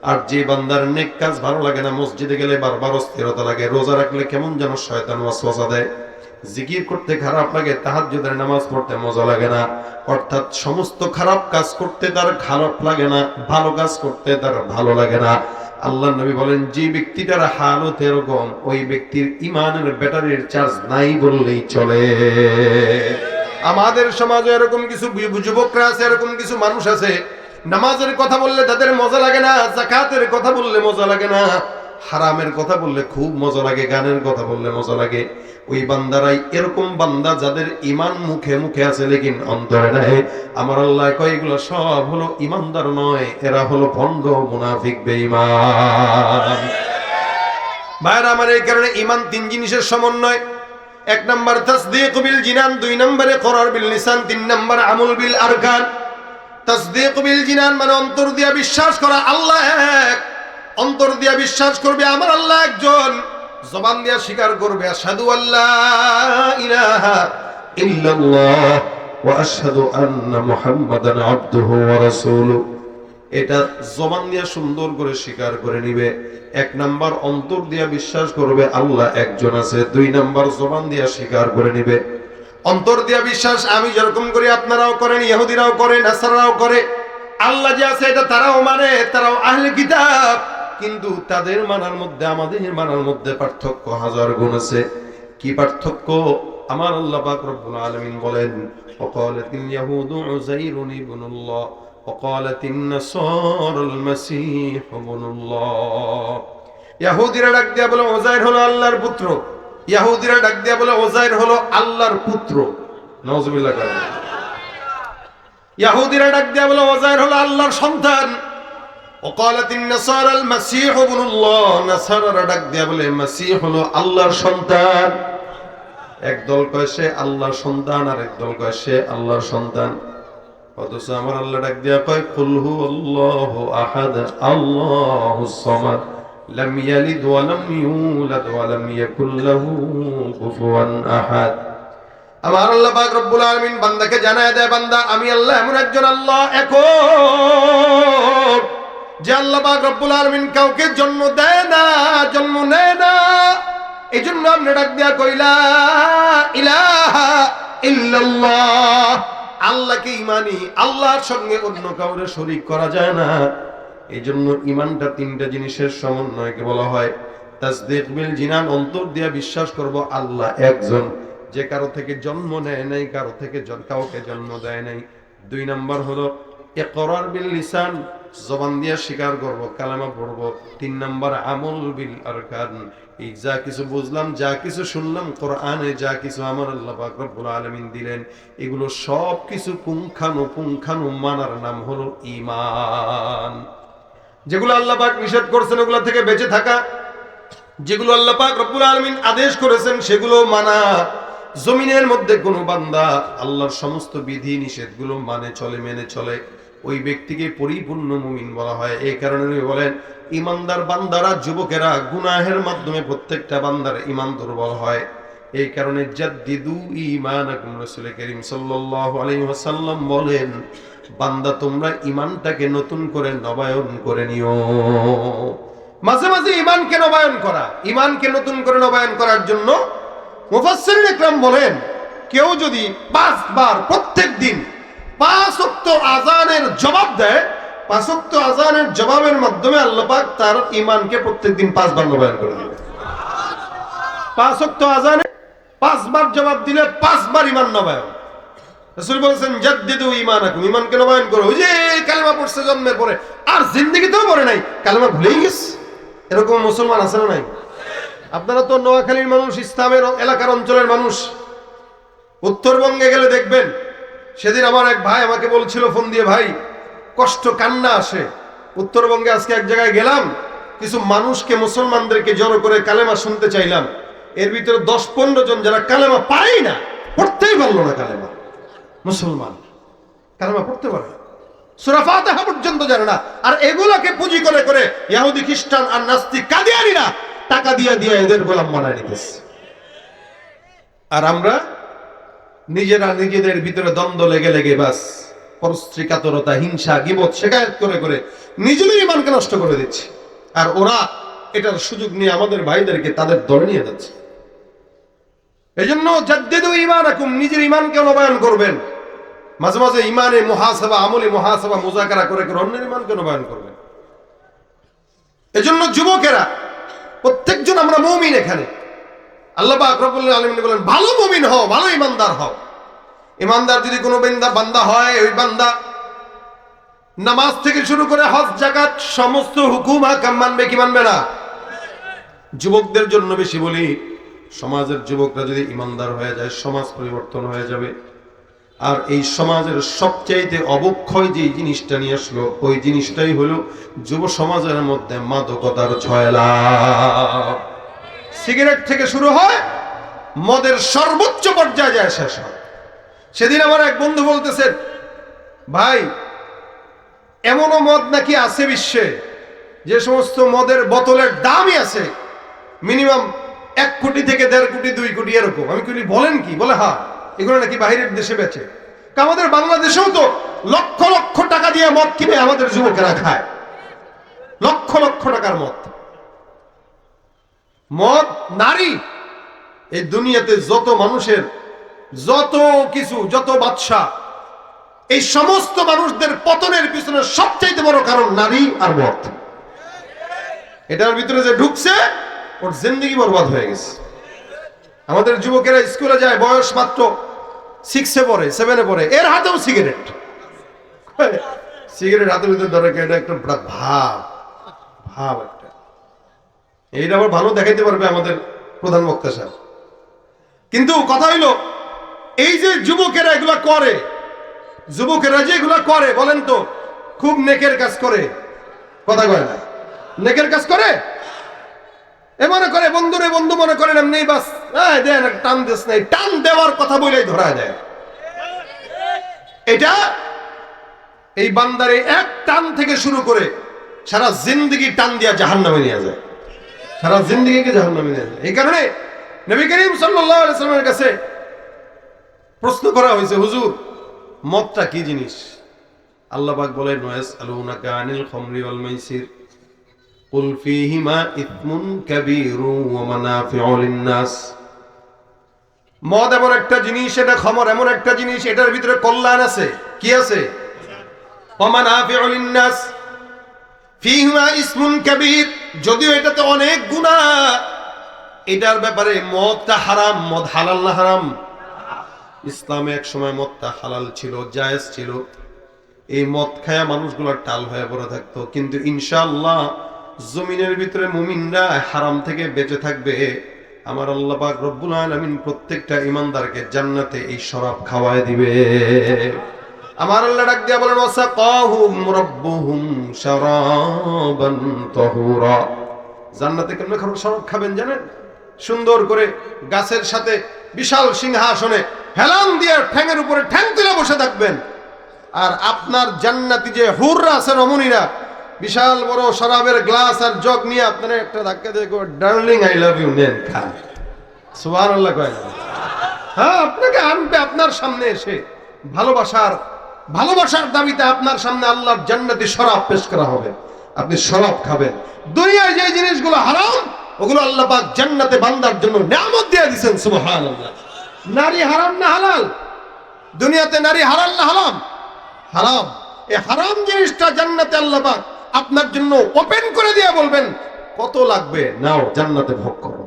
আর যে বান্দার নেক কাজ ভালো লাগে না, মসজিদে গেলে বারবার অস্থিরতা লাগে, রোজা রাখলে কেমন যেন শয়তান ওয়াসওয়াসা দেয়, জিকির করতে খারাপ লাগে, তাহাজ্জুদের নামাজ পড়তে মজা লাগে না, অর্থাৎ সমস্ত খারাপ কাজ করতে তার খারাপ লাগে না, ভালো কাজ করতে তার ভালো লাগে না। আল্লাহর নবী বলেন যে ব্যক্তিটার হালত এরকম ওই ব্যক্তির ঈমানের ব্যাটারির চার্জ নাই বললেই চলে। আমাদের সমাজে এরকম কিছু যুবকরা আছে, এরকম কিছু মানুষ আছে, নামাজের কথা বললে তাদের মজা লাগে না, যাকাতের কথা বললে মজা লাগে না, হারামের কথা বললে খুব মজা লাগে, গানের কথা বললে মজা লাগে। ওই বান্দারাই এরকম বান্দা যাদের ঈমান মুখে মুখে আছে লেকিন অন্তরে নাই। আমার আল্লাহ কয় এগুলো সব হলো ঈমানদার নয়, এরা হলো ভণ্ড মুনাফিক বেঈমান। ভাইরা আমার, এই কারণে ঈমান তিন জিনিসের সমন্বয়। এক নাম্বার তাসদীক বিল জিনান, দুই নম্বরে ইকরার বিল লিসান, তিন নম্বর আমল বিল আরকান। তাসদীক বিল জিনান মানে অন্তর দিয়া বিশ্বাস করা আল্লাহ এক, অন্তর দিয়া বিশ্বাস করবে আমার আল্লাহ একজন, জবান দিয়া স্বীকার করবে আশহাদু আল্লা ইলাহা ইল্লাল্লাহ ওয়া আশহাদু আন্না মুহাম্মাদান আবদুহু ওয়া রাসূলুহু। এটা জবান দিয়া সুন্দর করে স্বীকার করে নিবে। এক নাম্বার অন্তর দিয়া বিশ্বাস করবে আল্লাহ একজন আছে, দুই নাম্বার জবান দিয়া স্বীকার করে নিবে। অন্তর দিয়া বিশ্বাস আমি যেরকম করি আপনারাও করেন, ইহুদিরাও করে, নাসারাও করে। আল্লাহ যে আছে এটা তারাও মানে, তারাও আহলে কিতাব, কিন্তু তাদের মানার মধ্যে আমাদের মানার মধ্যে পার্থক্য হাজার গুণ আছে। কি পার্থক্য? আমার আল্লাহ পাক রব্বুল আলামিন বলেন ওয়াকালাতিল ইয়াহুদু উযাইরুন ইবনুল্লাহ ওয়াকালাতিন নাসারাল মাসীহ ইবনুল্লাহ। ইহুদিরা ডাক দিয়া বলে উযাইর হলো আল্লাহর পুত্র, ইহুদিরা ডাক দিয়া বলে উযাইর হলো আল্লাহর পুত্র। নাউজুবিল্লাহ। ইহুদিরা ডাক দিয়া বলে উযাইর হলো আল্লাহর সন্তান। ওয়াকালাতিন নাসারাল মাসীহ ইবনুল্লাহ, নাসারারা ডাক দিয়া বলে মাসীহ হলো আল্লাহর সন্তান। একদল কয় সে আল্লাহর সন্তান, আর একদল কয় সে আল্লাহর সন্তান। অথচ আমার আল্লাহ ডাক দিয়া কয় কুল হুয়াল্লাহু আহাদ আল্লাহুস সামাদ লাম ইয়ালিদ ওয়া লাম ইউলাদ ওয়া লাম ইয়াকুল লাহু কুফুয়ান আহাদ। আমার আল্লাহ পাক রব্বুল আলামিন বান্দাকে জানায় দেয় বান্দা আমি আল্লাহ এমন একজন আল্লাহ একক, যে আল্লাহ পাক রব্বুল আলামিন কাউকে জন্ম দেয় না, জন্ম নেয় না। এই জন্য আমরা ডাক দিয়া কইলা ইলাহা ইল্লাল্লাহ, আল্লাহকে ইমানি, আল্লাহর সঙ্গে অন্য কাউরে শরীক করা যায় না। এই জন্য ইমানটা তিনটা জিনিসের সমন্বয়কে বলা হয় তাসদীক বিল জিনান, অন্তর দিয়া বিশ্বাস করব আল্লাহ একজন, যে কারো থেকে জন্ম নেয় নাই, কারো থেকে কাউকে জন্ম দেয় নাই। দুই নাম্বার হলো ইকরার বিল লিসান, জবান দিয়া স্বীকার করব, কালেমা পড়ব। তিন নাম্বার আমল বিল আরকান, এই যা কিছু বুঝলাম, যা কিছু শুনলাম কোরআনে, যা কিছু আমার আল্লাহ পাক রব্বুল আলামিন দিলেন, এগুলো সব কিছু পুঙ্খানু মানার নাম হলো ঈমান। যেগুলো আল্লাহ পাক নিষেধ করেছেন ওগুলো থেকে বেঁচে থাকা, যেগুলো আল্লাহ পাক রব্বুল আলামিন আদেশ করেছেন সেগুলো মানা। জমিনের মধ্যে কোনো বান্দা আল্লাহর সমস্ত বিধি নিষেধগুলো মানে চলে, মেনে চলে, ওই ব্যক্তিকে পরিপূর্ণ মুমিন বলা হয়। এই কারণে বলেন ঈমানদার বান্দারা, যুবকেরা গুনাহের মাধ্যমে প্রত্যেকটা বান্দার ঈমান দুর্বল হয়। এই কারণে জাদ্দিদু ঈমানাকুম, রাসূল করিম সাল্লাল্লাহু আলাইহি ওয়াসাল্লাম বলেন বান্দা তোমরা ঈমানটাকে নতুন করে নবায়ন করে নিও। মাঝে মাঝে ঈমানকে নবায়ন করা, ঈমানকে নতুন করে নবায়ন করার জন্য মুফাসসিরিন ইকরাম বলেন কেউ যদি 5 বার প্রত্যেক দিন 5 ওয়াক্ত আযানের জবাব দেয়, 5 ওয়াক্ত আযানের জবাবের মাধ্যমে আল্লাহ পাক তার ঈমানকে প্রত্যেকদিন 5 বার নবায়ন করে দিবে। 5 ওয়াক্ত আযানে 5 বার জবাব দিলে 5 বার ঈমান নবায়ন। রাসূল বলেছেন জাদ্দিদু ঈমানাকুম, ঈমানকে নবায়ন করো। ওই যে কালেমা পড়ছে জন্মের পরে আর জিন্দেগিতেও পড়ে নাই, কালেমা ভুলেই গেছে, এরকম মুসলমান আছে না নাই? আপনারা তো নোয়াখালীর মানুষ, ইসলামের এলাকার অঞ্চলের মানুষ। উত্তরবঙ্গে গেলে দেখবেন, সেদিন আমার এক ভাই আমাকে বলছিল ফোন দিয়ে, ভাই কষ্ট কান্না আসে। উত্তরবঙ্গে আজকে এক জায়গায় গেলাম, কিছু মানুষকে, মুসলমানদেরকে জড়ো করে কালেমা শুনতে চাইলাম। এর ভিতরে 10-15 জন যারা কালেমা পারেই না, পড়তেই পারলো না কালেমা। মুসলমান কালেমা পড়তে পারে না, সূরা ফাতিহা পর্যন্ত জানে না। আর এগুলোকে পুঁজি করে করে ইহুদি, খ্রিস্টান আর নাস্তিক কাদিয়ানীরা টাকা দিয়ে দিয়ে এদের গোলাম বানায় নিতেছে। আর আমরা নিজেরা নিজেদের ভিতরে দ্বন্দ্ব লেগে লেগে বাস পরস্ত্রী কাতরতা, হিংসা, গীবত, শিকায়ত করে করে নিজেদের ঈমানকে নষ্ট করে দিচ্ছে। আর ওরা এটার সুযোগ নিয়ে আমাদের ভাইদেরকে তাদের দলে নিয়ে যাচ্ছে। এজন্য জাদ্দিদু ঈমানাকুম, নিজের ঈমানকে নবায়ন করবেন। মাঝে মাঝে ঈমানে মুহাসাবা, আমলি মুহাসাবা, মুযাকারা করে করে অন্যের ঈমানকে নবায়ন করবেন। এজন্য যুবকেরা প্রত্যেকজন আমরা মুমিন। এখানে আল্লাহ পাক রব্বুল আলামিন বলেন, ভালো মুমিন হও, ভালো ঈমানদার হও। ঈমানদার যদি কোনো বান্দা হয়, ওই বান্দা নামাজ থেকে শুরু করে হজ, যাকাত সমস্ত হুকুম আহকাম মানবে কি মানবে না? যুবকদের জন্য বেশি বলি, সমাজের যুবকরা যদি ঈমানদার হয়ে যায়, সমাজ পরিবর্তন হয়ে যাবে। আর এই সমাজের সবচাইতে অবক্ষয় যে জিনিসটা নিয়ে আসলো, ওই জিনিসটাই হলো যুব সমাজের মধ্যে মাদকতার ছয়লা। সিগারেট থেকে শুরু হয়, মদের সর্বোচ্চ পর্যায়ে যায় শেষ হয়। সেদিন আমার এক বন্ধু বলতেছেন, ভাই এমনও মদ নাকি আছে বিশ্বে, যে সমস্ত মদের বোতলের দামই আছে মিনিমাম 1 কোটি থেকে 1.5 কোটি 2 কোটি এরকম। আমি বলি বলেন কি? বলে হ্যাঁ, এগুলো নাকি বাইরের দেশে বেচে। আমাদের বাংলাদেশেও তো লক্ষ লক্ষ টাকা দিয়ে মদ কিনে আমাদের যুবকেরা খায়, লক্ষ লক্ষ টাকার মদ। মদ, নারী, এই দুনিয়াতে যত মানুষের যত কিছু, যত বাদশা, এই সমস্ত মানুষদের পতনের পিছনে সবচাইতে বড় কারণ নারী আর মদ। এটার ভিতরে যে ঢুকছে, ওর জিন্দেগি বরবাদ হয়ে গেছে। আমাদের যুবকেরা স্কুলে যায়, বয়স মাত্র 6-এ পড়ে, 7-এ পড়ে, এর হাতেও সিগারেট। সিগারেট হাতের ভিতরে ধরে, এটা একটা ভাব ভাব একটা। এইটা আবার ভালো দেখাইতে পারবে আমাদের প্রধান বক্তা সাহেব। কিন্তু কথা হইলো, এই যে যুবকেরা এগুলা করে, যুবকেরা যে এগুলা করে, বলেন তো খুব নেকের কাজ করে? কথা কয় না? নেকের কাজ করে? এ মনে করে বন্ধুরে বন্ধু মনে করেন এমনি বাস, দেন টান দিস নাই, টান দেওয়ার কথা বলেই ধরা দেয়। এটা এই বান্দারে এক টান থেকে শুরু করে সারা জিন্দেগি টান দিয়া জাহান্নামে নিয়ে যায়, সারা জিন্দেগিকে জাহান্নামে নিয়ে যায়। এই কারণে নবী করিম সাল্লাল্লাহু আলাইহি ওয়াসাল্লামের কাছে প্রশ্ন করা হয়েছে, হুজুর মদটা কি জিনিস? আল্লাহ পাক বলেন, ওয়াসআলুনাকা আনিল খামরি ওয়াল মাইসির কুল ফীহিমা ইসমুন কাবীরু ওয়া মানাফিউ লিন-নাস। মদ এমন একটা জিনিস, এটা খামর এমন একটা জিনিস, এটার ভিতরে কল্যাণ আছে। কি আছে? ওয়া মানাফিউ লিন-নাস ফীহিমা ইসমুন কাবীর, যদিও এটাতে অনেক গুনাহ। এটার ব্যাপারে মদটা হারাম। মদ হালাল না হারাম? ইসলামে এক সময় মদটা হালাল ছিল, জায়েজ ছিল। এই মদ খায়া মানুষগুলোর টাল হয়ে পড়ে থাকতো, কিন্তু ইনশাআল্লাহ জমিনের ভিতরে মুমিনরা হারাম থেকে বেঁচে থাকবে। আমার আল্লাহ পাক রব্বুল আলামিন প্রত্যেকটা ঈমানদারকে জান্নাতে এই শরাব খাওয়ায় দিবে। আমার আল্লাহ ডাক দিয়া বলেন, ওয়াসাকাহুম রাব্বুহুম শারাবান তাহুরা। জান্নাতে কেমনে শরাব খাবেন জানেন? সুন্দর করে গাছের সাথে বিশাল সিংহাসনে হেলান দিয়ে ঠ্যাঙের উপরে ঠ্যাং তুলে বসে থাকবেন। আর আপনার জান্নাতি যে হুররা আছে, রমণীরা, বিশাল বড় শরাবের গ্লাস আর জগ নিয়ে আপনারা একটা ধাক্কা দিয়ে ডার্লিং আই লাভ ইউ নেন, খান। সুবহানাল্লাহ কয় না? হ্যাঁ, আপনাকে আনবে আপনার সামনে এসে, ভালোবাসার দাবিতে আপনার সামনে আল্লাহর জান্নাতি শরাব পেশ করা হবে, আপনি শরাব খাবেন। দুনিয়ায় যে জিনিসগুলো হারাম, ওগুলো আল্লাহ পাক জান্নাতে বান্দার জন্য নিয়ামত দিয়ে দিয়েছেন। সুবহানাল্লাহ। নারী হারাম না হালাল? দুনিয়াতে নারী হালাল না হারাম? হারাম। এই হারাম জিনিসটা জান্নাতে আল্লাহ পাক আপনার জন্য ওপেন করে দিয়ে বলবেন, কত লাগবে নাও, জান্নাতে ভোগ করো।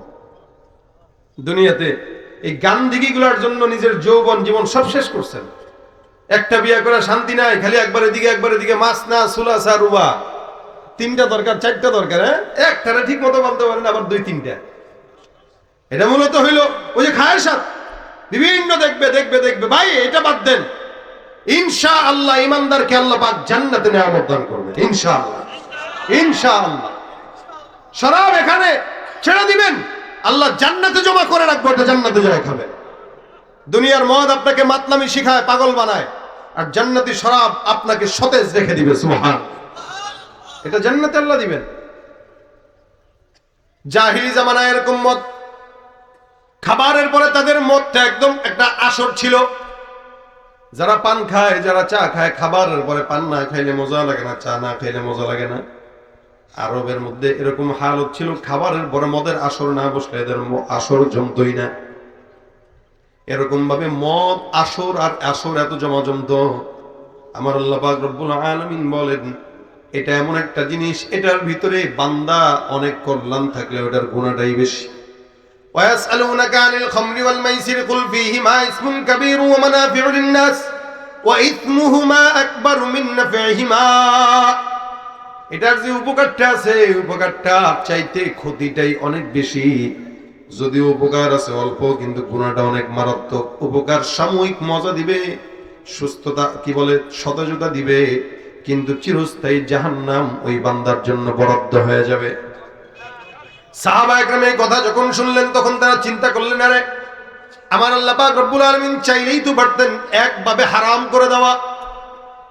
দুনিয়াতে এই গান্ধিগিগুলোর জন্য নিজের যৌবন জীবন সব শেষ করছেন। একটা বিয়ে করে শান্তি নাই, খালি একবার এদিকে মাছ না, সুলাসা, রুবা, 3টা দরকার, 4টা দরকার। হ্যাঁ, একটারে ঠিক মতো বলতে পারেন, আবার 2-3টা। এটা মূলত হইল ওই যে খায়সাত, বিভিন্ন দেখবে দেখবে দেখবে। ভাই এটা বাদ দেন, ইনশাআল্লাহ ইমানদারকে আল্লাহ পাক জান্নাতে নিয়ামত দান করবে ইনশাআল্লাহ, ইনশাআল্লাহ। শরাব এখানে ছেড়ে দিবেন, আল্লাহ জান্নাতে জমা করে রাখবে, ওটা জান্নাতে যায় খাবে। দুনিয়ার মদ আপনাকে মাতলামি শিখায়, পাগল বানায়, আর জান্নাতি শরাব আপনাকে সতেজ রেখে দিবে। সুবহান, এটা জান্নাতে আল্লাহ দিবেন। জাহিলি জামানায় এরকম মদ, খাবারের পরে তাদের মদটা একদম একটা আসর ছিল। যারা পান খায়, যারা চা খায়, খাবারের পরে পান না খাইলে মজা লাগে না, চা না খাইলে মজা লাগে না। আরবের মধ্যে এরকম হালত ছিল, খাবারের পরে মদের আসর না বসলে এদের আসর জমতই না। এরকম ভাবে মদ আসর আর আসর এত জমা জমত। আমার আল্লাহ পাক রব্বুল আলামিন বলেন, এটা এমন একটা জিনিস, এটার ভিতরে বান্দা অনেক কল্যাণ থাকলে ওটার গুনাহটাই বেশি। ويسألونك عن الخمر والميسر قل فيهما اسم كبير ومنافع للناس وإثمهما أكبر من نفعهما। এটার যে উপকারটা আছে, উপকারটা চাইতে ক্ষতিটাই অনেক বেশি। যদিও উপকার আছে অল্প, কিন্তু গুনাহটা অনেক মারাত্মক। উপকার সাময়িক মজা দিবে, সুস্থতা কি বলে সতেজতা দিবে, কিন্তু চিরস্থায়ী জাহান্নাম ওই বান্দার জন্য বরাদ্দ হয়ে যাবে। সাহাবা একরাম এই কথা যখন শুনলেন তখন তারা চিন্তা করলেন, আরে আমার আল্লাহ পাক রব্বুল আলামিন চাইলেই তো পারতেন একভাবে হারাম করে দেওয়া।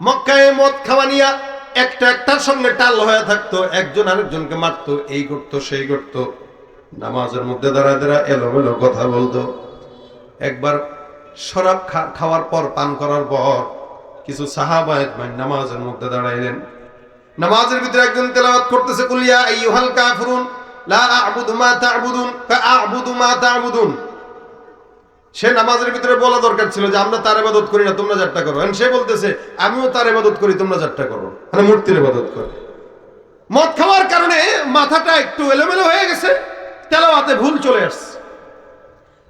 মক্কায় মদ খাওয়া নিয়া একটা একটার সঙ্গে টাল হয়ে থাকতো, একজন আরেকজনকে মারতো, এই করতো সেই করতো, নামাজের মধ্যে দাঁড়ায় দাঁড়ায় এলোমেলো কথা বলতো। একবার শরাব খাওয়ার পর, পান করার পর কিছু সাহাবা একবার নামাজের মধ্যে দাঁড়াইলেন। নামাজের ভিতরে একজন তেলাওয়াত করতেছে, কুল ইয়া আইয়ুহাল কাফিরুন লা আ'বুদু মা তা'বুদুন ফা'আ'বুদু মা তা'বুদুন। সে নামাজের ভিতরে বলা দরকার ছিল যে আমরা তার ইবাদত করি না, তোমরা যারটা করো। সে বলতেছে আমিও তার ইবাদত করি, তোমরা যারটা করো, মানে মূর্তির ইবাদত করে। মদ খাওয়ার কারণে মাথাটা একটু এলোমেলো হয়ে গেছে, তেলাওয়াতে ভুল চলে আসছে।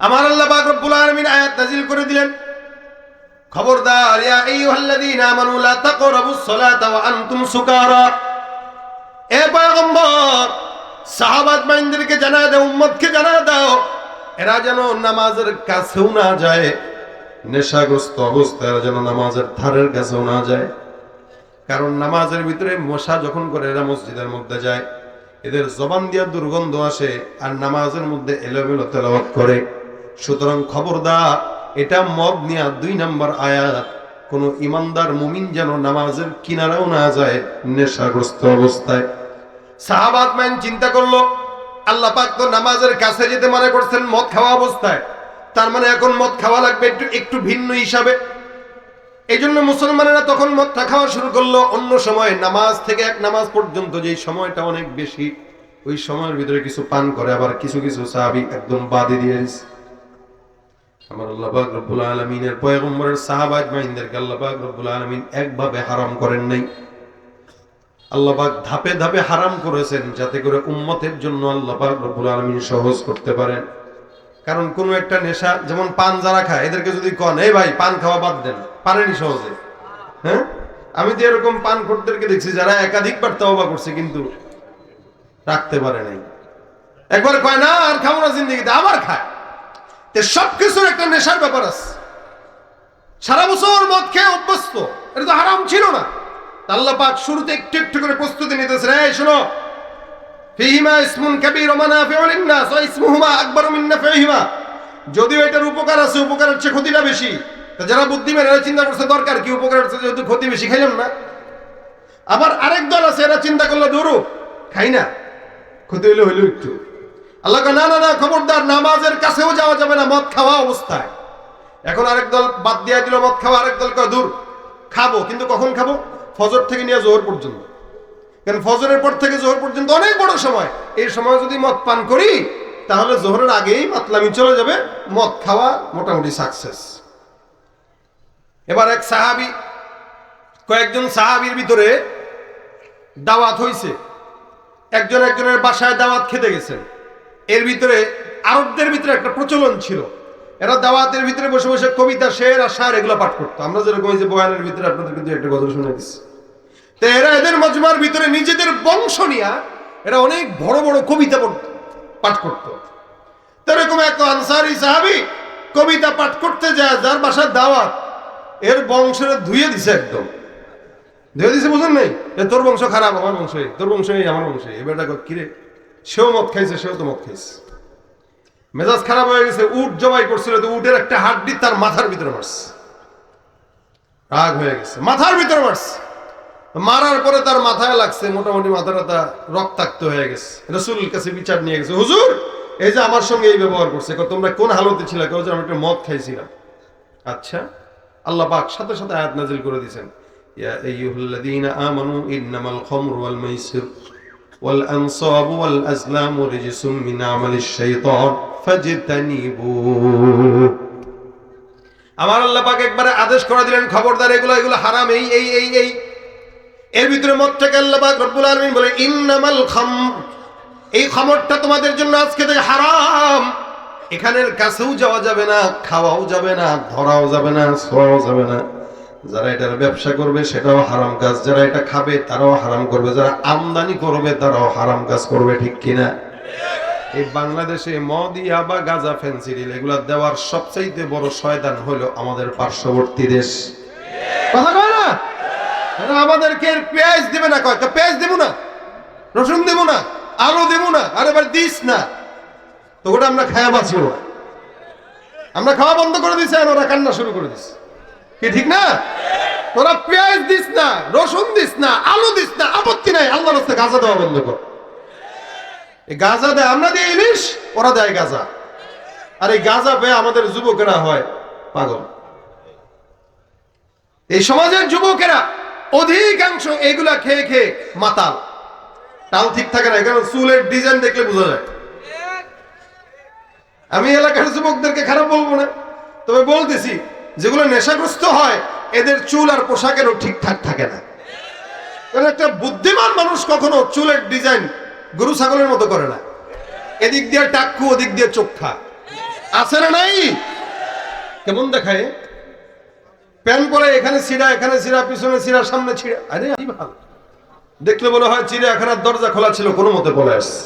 আমার আল্লাহ পাক রব্বুল আলামিন আয়াত নাযিল করে দিলেন, খবরদার ইয়া আইয়ুহাল্লাযীনা আমানু লা তাকরাবুস সালাতা ওয়া আনতুম সুকারা। এ পয়গম্বর, সাহাবাত মাইনদেরকে জানায় দাও, উম্মতকে জানায় দাও, এরা যেন নামাজের কাছেও না যায়, নেশাগ্রস্ত অবস্থায় এরা যেন নামাজের ধারের কাছেও না যায়। কারণ নামাজের ভিতরে মশা যখন করে এরা মসজিদের মধ্যে যায়, এদের জবান দিয়ে দুর্গন্ধ আসে, আর নামাজের মধ্যে এলোমেলো তেলাওয়াত করে। সুতরাং খবরদার, এটা মদ নিয়া 2 নম্বর আয়াত, কোন ইমানদার মুমিন যেন নামাজের কিনারাও না যায় নেশাগ্রস্ত অবস্থায়। সাহাবাত মান চিন্তা করলো, আল্লাহ পাক তো নামাজের কাছে যেতে মানা করছেন মদ খাওয়া অবস্থায়, তার মানে এখন মদ খাওয়া লাগবে একটু ভিন্ন হিসাবে। এই জন্য মুসলমানেরা তখন মদটা খাওয়া শুরু করলো। অন্য সময় নামাজ থেকে এক নামাজ পর্যন্ত যে সময়টা অনেক বেশি, ওই সময়ের ভিতরে কিছু পান করে, আবার কিছু কিছু সাহাবী একদম বাদে দিয়ে দিয়েছে। আমার আল্লাহ পাক রব্বুল আলামিনের পয়গম্বরের সাহাবা আজমাইনদেরকে আল্লাহ পাক রব্বুল আলামিন একভাবে হারাম করেন নাই, আল্লাহ পাক ধাপে ধাপে হারাম করেছেন, যাতে করে উম্মতের জন্য আল্লাহ পাক রব্বুল আলামিন সহজ করতে পারেন। কারণ কোন একটা নেশা, যেমন পান যারা খায়, এদেরকে যদি কন এই ভাই পান খাওয়া বাদ দেন, পারেনি সহজে। হ্যাঁ, আমি তো এরকম পান করতেকে দেখছি যারা একাধিকবার তওবা করছে কিন্তু রাখতে পারে নাই। একবার কয় না আর খাবো না জিন্দেগিতে, আবার খায়। সবকিছুর একটা নেশার ব্যাপার আছে। সারা বছর মদ খেয়ে অভ্যস্ত, এটা তো হারাম ছিল না। আল্লাহ পাক শুরুতে একটু একটু করে প্রস্তুতি নিতেছেন, এই শোনো, ফীহিমা ইসমুন কাবীর ওয়া মানাফিউ লিন-নাস ওয়া ইসমুহুমা আকবারু মিন নাফিহিমা। যদিও এটার উপকার আছে, উপকারের চেয়ে ক্ষতিটা বেশি। তো যারা বুদ্ধিমান এরা চিন্তা করছে দরকার কি, উপকার আছে যেহেতু ক্ষতি বেশি, খাইলাম না। আবার আরেক দল আছে, এরা চিন্তা করলো দূরু খাই না, ক্ষতি হইলে হইলো একটু। আল্লাহ কয় না না না, খবরদার, নামাজের কাছেও যাওয়া যাবে না মদ খাওয়া অবস্থায়। এখন আরেক দল বাদ দিয়ে দিল মদ খাওয়া, আরেক দল কয় দূর খাবো, কিন্তু কখন খাবো? ফজর থেকে নিয়ে জোহর পর্যন্ত। কারণ ফজরের পর থেকে জোহর পর্যন্ত অনেক বড় সময়, এই সময় যদি মদ পান করি তাহলে জোহরের আগেই মাতলামি চলে যাবে, মদ খাওয়া মোটামুটি সাকসেস। এবার এক সাহাবী, কয়েকজন সাহাবীর ভিতরে দাওয়াত হইছে, একজন একজনের বাসায় দাওয়াত খেতে গেছেন। এর ভিতরে আরবদের ভিতরে একটা প্রচলন ছিল, এরা দাওয়াতের ভিতরে বসে বসে কবিতা, শের আর শার এগুলো পাঠ করতো। আমরা যেরকম যে বয়ানের ভিতরে আপনাদের কিন্তু একটা গজল শুনে দিচ্ছি। তো এরা এদের মজমার ভিতরে নিজেদের বংশ নিয়ে এরা অনেক বড় বড় কবিতা পাঠ করত। তো এরকম এক আনসারী সাহাবী কবিতা পাঠ করতে যায়, যার বাসার দাওয়াত, এর বংশের ধুয়ে দিছে, একদম ধুয়ে দিছে, বুঝুন নাই? তোর বংশ খারাপ, আমার বংশ, তোর বংশ আমার বংশ। এবারটা কিরে, সেও মদ খাইছে, সেও তো মদ খাইছে, মেজাজ খারাপ হয়ে গেছে। উট জবাই করছিল, তো উটের একটা হাড্ডি তার মাথার ভিতরে মারছে, রাগ হয়ে গেছে, মাথার ভিতরে মারছে। মারার পরে তার মাথায় লাগছে, মোটামুটি মাথাটা রক্তাক্ত হয়ে গেছে। রাসূলের কাছে বিচার নিয়ে গেছে, হুজুর এই যে আমার সঙ্গে এই ব্যবহার করছে, তোমরা কোন হালতে ছিলে? কেউ যে আমি একটা মদ খাইছিলাম। আচ্ছা, আল্লাহ পাক সাথে সাথে আয়াত নাযিল করে দিয়েছেন, ইয়া আইয়ুহাল্লাযীনা আমানু ইন্নামাল খামরু ওয়াল মাইসির ওয়াল আনসাবু ওয়াল আজলামু রিজসুম মিন আমালিশ শাইতান ফাজতানিবু। আমার আল্লাহ পাক একবারে আদেশ করে দিলেন, খবরদার, এগুলো হারাম, এই এর ভিতরে মদটাকে আল্লাহ পাক রব্বুল আলামিন বলে ইন্নামাল খামর, এই খামরটা তোমাদের জন্য আজকে থেকে হারাম। এখানের কাছেও যাওয়া যাবে না, খাওয়াও যাবে না, ধরাও যাবে না, ছোঁয়াও যাবে না। যারা এটার ব্যবসা করবে সেটাও হারাম কাজ, যারা এটা খাবে তারাও হারাম করবে, যারা আমদানি করবে তারাও হারাম কাজ করবে, ঠিক কিনা? এই বাংলাদেশে মদ, ইয়াবা, গাঁজা, ফেন্সিডিল এগুলা দেওয়ার সবচাইতে বড় শয়তান হলো আমাদের পার্শ্ববর্তী দেশ। কথা কয় না? আমাদেরকে পেঁয়াজ দেবে না, কয় পেঁয়াজ দেবো না, রসুন দেবো না, আলু দেবো না, আর এবার দিস না, তো ওটা আমরা খাওয়া বাঁচিও না। আমরা খাওয়া বন্ধ করে দিছি, আর ওরা কান্না শুরু করে দিচ্ছে, কি ঠিক না? তোরা পেঁয়াজ দিস না, রসুন দিস না, আলু দিস না, আপত্তি নাই, আল্লাহর রাস্তায় গাঁজা দেওয়া বন্ধ কর। এই গাঁজা দেয়, আমরা দিই ইলিশ, ওরা দেয় গাঁজা। আর এই গাঁজা পেয়ে আমাদের যুবকেরা হয় পাগল। এই সমাজের যুবকেরা অধিকাংশ এগুলা খেয়ে খেয়ে মাতাল, তাও ঠিক থাকে না। এখানে চুলের ডিজাইন দেখলে বোঝা যায়। আমি এলাকার যুবকদেরকে খারাপ বলবো না, তবে বলতেছি, যেগুলো নেশাগ্রস্ত হয় এদের চুল আর পোশাকেরও ঠিকঠাক থাকে না। কারণ একটা বুদ্ধিমান মানুষ কখনো চুলের ডিজাইন গরু ছাগলের মতো করে না, এদিক দিয়ে টাক্কু, ওদিক দিয়ে চোখা, আছে না নাই? কেমন দেখায়, প্যান পরে এখানে ছিঁড়া, এখানে ছিঁড়া, পিছনে ছিঁড়া, সামনে ছিঁড়া। আরে ভালো দেখলে বলে হয় চিড়িয়াখানার দরজা খোলা ছিল, কোনো মতে পলে আসছে।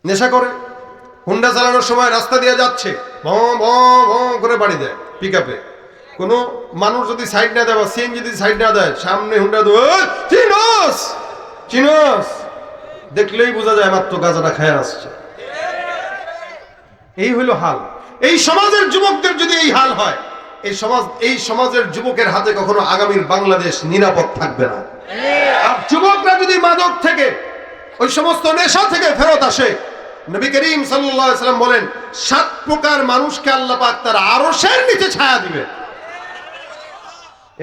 নেশা করে, হুন্ডা চালানোর সময় রাস্তা দিয়ে যাচ্ছে, করে বাড়ি দেয় পিকআপে। কোনো মানুষ যদি সাইড না দেয় বা সিএনজি যদি সাইড না দেয়, সামনে হুন্ডা চিনোস চিনোস, দেখলেই বোঝা যায় মাত্র গাঁজাটা খেয়ে আসছে। এই হইল হাল। এই সমাজের যুবকদের যদি এই হাল হয়, এই সমাজের যুবকের হাতে কখনো আগামীর বাংলাদেশ নিরাপদ থাকবে না। আর যুবকরা যদি মাদক থেকে, ওই সমস্ত নেশা থেকে ফেরত আসে, নবী করিম সাল্লাল্লাহু আলাইহি ওয়াসাল্লাম বলেন 7 প্রকার মানুষকে আল্লাহ পাক তার আরশের নিচে ছায়া দিবে।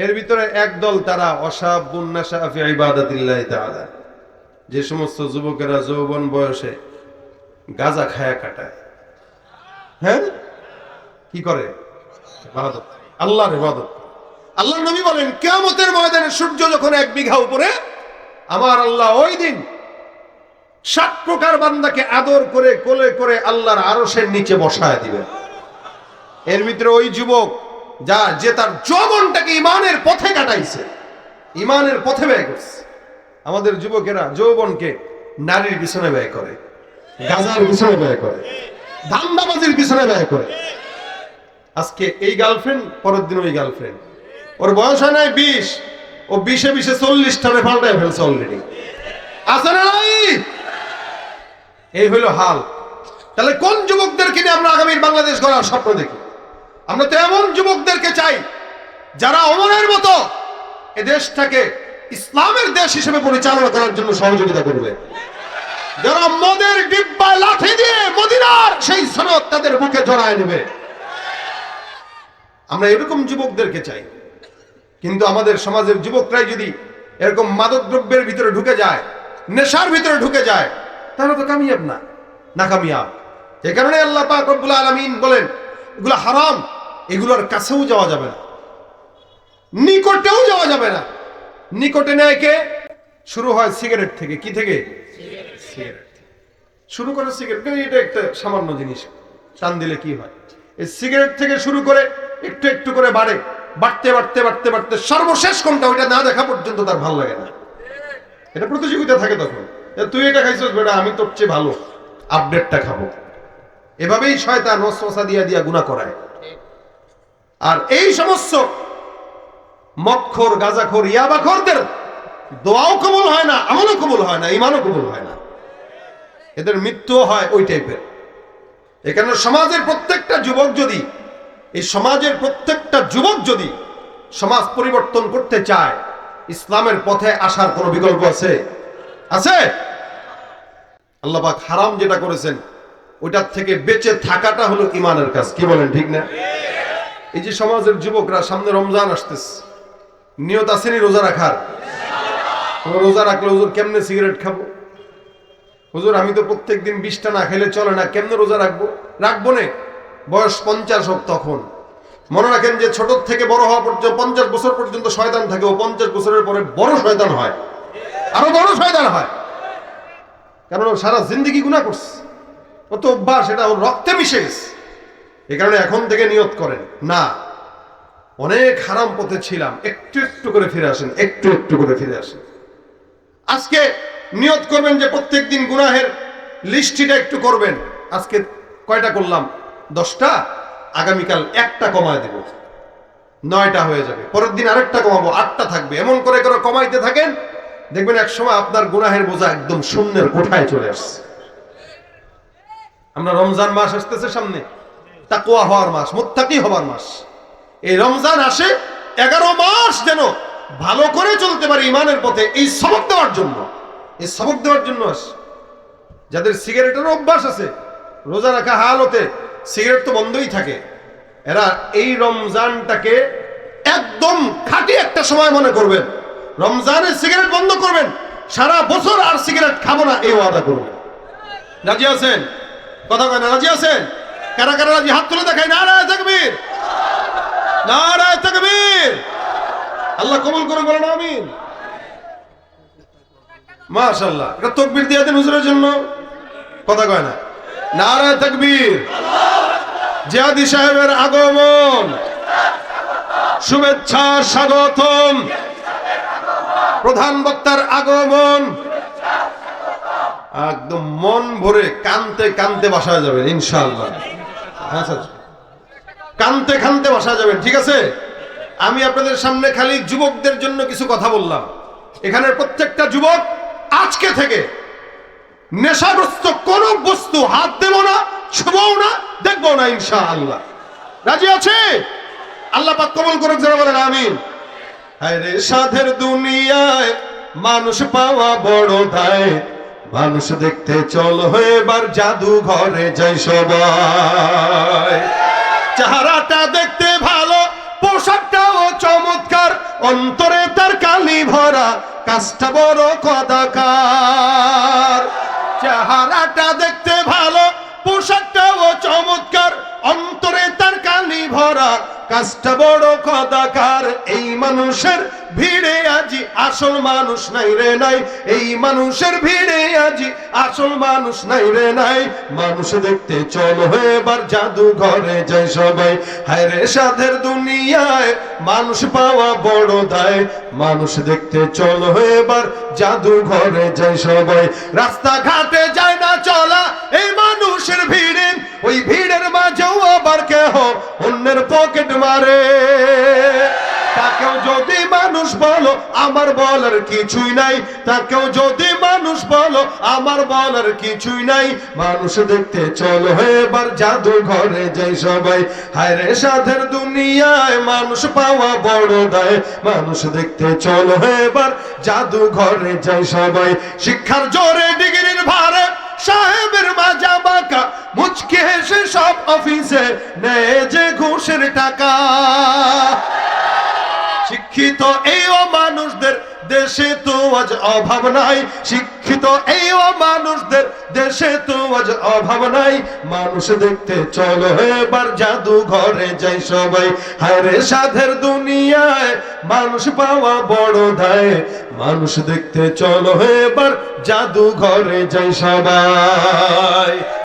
এর ভিতরে একদল তারা অসাবুন নাশা ফি ইবাদাতিল্লাহি তাআলা, যে সমস্ত যুবকেরা যৌবন বয়সে গাঁজা খায়া কাটায়। হ্যাঁ, কি করে? ইবাদত, আল্লাহর ইবাদত। আল্লাহর নবী বলেন কিয়ামতের ময়দানে সূর্য যখন 1 বিঘা উপরে, আমার আল্লাহ ওই দিন 7 প্রকার বান্দাকে আদর করে কোলে করে আল্লাহর আরশের নিচে বসায় দিবেন। এর ভিতরে ওই যুবক যে তার যৌবনটাকে ইমানের পথে কাটাইছে, ইমানের পথে ব্যয় করছে। আমাদের যুবকেরা যৌবনকে নারীর পিছনে ব্যয় করে, গাঁজার পিছনে ব্যয় করে, ধান্দাবাজির পিছনে ব্যয় করে। আজকে এই গার্লফ্রেন্ড, পরের দিন ওই গার্লফ্রেন্ড। ওর বয়স হয় নাই 20, ও 20-এ 40 টানে পাল্টায় ফেলছে অলরেডি। আছে না নাই? এই হইল হাল। তাহলে কোন যুবকদেরকে নিয়ে আমরা আগামীর বাংলাদেশ গড়ার স্বপ্ন দেখি? আমরা তো এমন যুবকদেরকে চাই যারা ওমরের মতো এ দেশটাকে ইসলামের দেশ হিসেবে পরিচালনা করার জন্য সহযোগিতা করবে, যারা মদের ডিব্বায় লাঠি দিয়ে মদিনার সেই সনদ তাদের বুকে জড়ায় নেবে। আমরা এরকম যুবকদেরকে চাই। কিন্তু আমাদের সমাজের যুবকরাই যদি এরকম মাদক দ্রব্যের ভিতরে ঢুকে যায়, নেশার ভিতরে ঢুকে যায়, তাহলে তো কামিয়াব না, নাকামিয়াব। যে কারণে আল্লাহ পাক রব্বুল আলামিন বলেন এগুলো হারাম, এগুলোর কাছেও যাওয়া যাবে না, নিকটেও যাওয়া যাবে না। নিকটে নেয় কে? শুরু হয় সিগারেট থেকে। কি থেকে? সিগারেট শুরু করে। সিগারেট এটা একটা সামান্য জিনিস, টান দিলে কি হয়? এই সিগারেট থেকে শুরু করে একটু একটু করে বাড়ে, বাড়তে বাড়তে বাড়তে বাড়তে সর্বশেষ কোনটা ওইটা না দেখা পর্যন্ত তার ভালো লাগে না। এটা প্রতিযোগিতা থাকে তখন, তুই এটা খাইছিস বেটা, আমি তোর চেয়ে ভালো, আপডেটটা খাবো। এভাবেই শয়তান ওয়াসওয়াসা দিয়া দিয়া গুনাহ করায়। আর এই সমস্ত মদখোর, গাঁজাখোর, ইয়াবাখোরদের দোয়াও কবুল হয় না, আমলও কবুল হয় না, ঈমানও কবুল হয় না, এদের মৃত্যু হয় ওই টাইপের। এখানে সমাজের প্রত্যেকটা যুবক যদি সমাজ পরিবর্তন করতে চায়, ইসলামের পথে আসার কোনো বিকল্প আছে? আল্লাহ পাক হারাম যেটা করেছেন ওইটার থেকে বেঁচে থাকাটা হলো ঈমানের কাজ। কি বলেন, ঠিক না? এই যে সমাজের যুবকরা, সামনে রমজান আসতেছে, নিয়ত আসেনি রোজা রাখার? রোজা রাখলে হুজুর কেমনে সিগারেট খাবো, হুজুর আমি তো প্রত্যেকদিন 20টা না খেলে চলে না, কেমনে রোজা রাখবো না। বয়স 50 হোক তখন মনে রাখেন যে ছোট থেকে বড় হওয়া পর্যন্ত 50 বছর পর্যন্ত শয়তান থাকে, ও 50 বছরের পরে বড় শয়তান হয়, আরো বড় শয়তান হয়, কারণ ও সারা জিন্দেগি গুনাহ করছে, ও তো অভ্যাস, এটা ওর রক্তে মিশে গেছে। এই কারণে এখন থেকে নিয়ত করেন, না অনেক হারাম পথে ছিলাম, একটু একটু করে ফিরে আসেন, একটু একটু করে ফিরে আসেন। আজকে নিয়ত করবেন যে প্রত্যেকদিন গুনাহের লিস্টিটা একটু করবেন। আজকে কয়টা করলাম? 10টা, আগামীকাল 1টা কমায় দেব, 9টা হয়ে যাবে, পরের দিন আরেকটা কমাবো, 8টা থাকবে। এমন করে করে কমাইতে থাকেন, দেখবেন এক সময় আপনার গুনাহের বোঝা একদম শূন্যের কোঠায় চলে আসছে। আমরা রমজান মাস আসতেছে সামনে, তাকওয়া হওয়ার মাস, মুত্তাকি হওয়ার মাস। এই রমজান আসে 11 মাস যেন ভালো করে চলতে পারে ঈমানের পথে, এই সবক দেওয়ার জন্য আসে। যাদের সিগারেটের অভ্যাস আছে, রোজা রাখা হালতে সিগারেট তো বন্ধই থাকে, এরা এই রমজানটাকে একদম খাঁটি একটা সময় মনে করবেন, রমজানে সিগারেট বন্ধ করবেন, সারা বছর আর সিগারেট খাবো না, এই ওয়াদা করবেন। রাজি আছেন? কথা কয় না, রাজি আছেন? কারা কারা রাজি? হাত তুলে দেখাই। নারায়ে তাকবীর, নারায়ে তাকবীর। আল্লাহ কবুল করুন, বলেন আমিন। মাশাআল্লাহ, এটা তাকবীর দিয়ে দেন হুজুরের জন্য। কথা কয় না, নারায়ে তাকবীর। জিয়াদি সাহেবের আগমন, শুভেচ্ছা স্বাগতম। প্রধান বক্তার আগমন, একদম মন ভরে কানতে কানতে বাসা যাবেন ইনশাআল্লাহ। হ্যাঁ স্যার, কানতে কানতে বাসা যাবেন, ঠিক আছে? আমি আপনাদের সামনে খালি যুবকদের জন্য কিছু কথা বললাম। এখানের প্রত্যেকটা যুবক আজকে থেকে নেশাগ্রস্ত কোন বস্তু হাত দেব না, ছুঁবও না, দেখবো না ইনশাআল্লাহ। রাজি আছে? আল্লাহ পাক কবুল করুক, যারা বলেন আমিন। হায় রে সাধের দুনিয়ায় মানুষ পাওয়া বড় দায়, মানুষ দেখতে চল এবার জাদু ঘরে যাই সবাই। চেহারাটা দেখতে ভালো, পোশাকটাও চমৎকার, অন্তরে তার কালি ভরা, কাজটা বড় কদাকার। চেহারাটা দেখতে ভালো, পোশাকটাও চমৎকার, অন্তরে তার কালি ভরা, কাজটা বড় কদাকার। এই মানুষের ভিড়ে আজি আসল মানুষ নাই রে নাই, এই মানুষের ভিড়ে আজি আসল মানুষ নাই রে নাই। মানুষ দেখতে চলো এবার জাদু ঘরে যাই সবাই। হায় রে সাধের দুনিয়ায় মানুষ পাওয়া বড় দায়, মানুষ দেখতে চলো এবার জাদু ঘরে যাই সবাই। রাস্তাঘাটে যায় না চলা এই মানুষের ভিড়ে, ওই ভিড়ের মাঝেও আবার কেহ অন্যের পকেট মারে। তাকেও যদি মানুষ বলো আমার বলার কিছুই নাই, তাকেও যদি মানুষ বলো আমার বলার কিছুই নাই। মানুষ দেখতে চলো এবার জাদু ঘরে যাই সবাই। হায় রে সাধের দুনিয়ায় মানুষ পাওয়া বড় দায়, মানুষ দেখতে চলো এবার জাদু ঘরে যাই সবাই। শিক্ষার জোরে ডিগ্রির ভারে সাহেবের মাজা বাঁকা, মুচকি হেসে সব অফিসে নেয় যে ঘুষের টাকা। শিক্ষিত এই মানুষদের দেশে তো আজ অভাব নাই, শিক্ষিত এই মানুষদের দেশে তো আজ অভাব নাই। মানুষ দেখতে চলো এবার জাদু ঘরে যাই সবাই। হায় রে সাধের দুনিয়ায় মানুষ পাওয়া বড় দায়, মানুষ দেখতে চলো এবার জাদু ঘরে যাই সবাই।